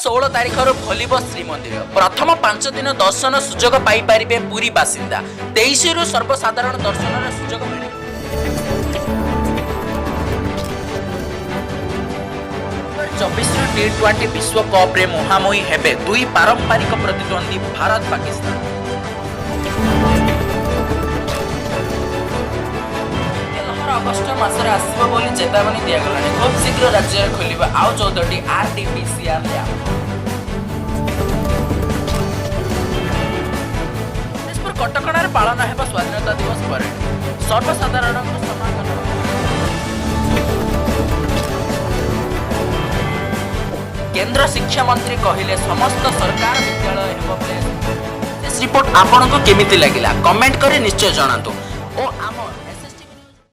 16 तारिखर खोलिब श्रीमंदिर प्रथम 5 दिन दर्शन सुजोग पाई पारिबे पुरी बासिंदा 23 रु सर्वसाधारण दर्शन सुजोग मिले। 24 T20 विश्व कप रे मुहांमुही हेबे दुई पारंपरिक प्रतिद्वंदी भारत पाकिस्तान। 13 अगस्ट मासरे आसीबो बोली चेतावनी दियागलानी। खूब शीघ्र राज्य खोलिबा आउ 14टी RT-PCR लैब। देशपुर कटकणार पालन हेबा स्वाधीनता दिवस परेड सर्वसाधारण समागम। केंद्र शिक्षा मंत्री कहिले समस्त सरकार विद्यालय हेबो प्लेस। दिस रिपोर्ट आपनको केमिति लागिला कमेंट करे निश्चय जणातु। ओ आम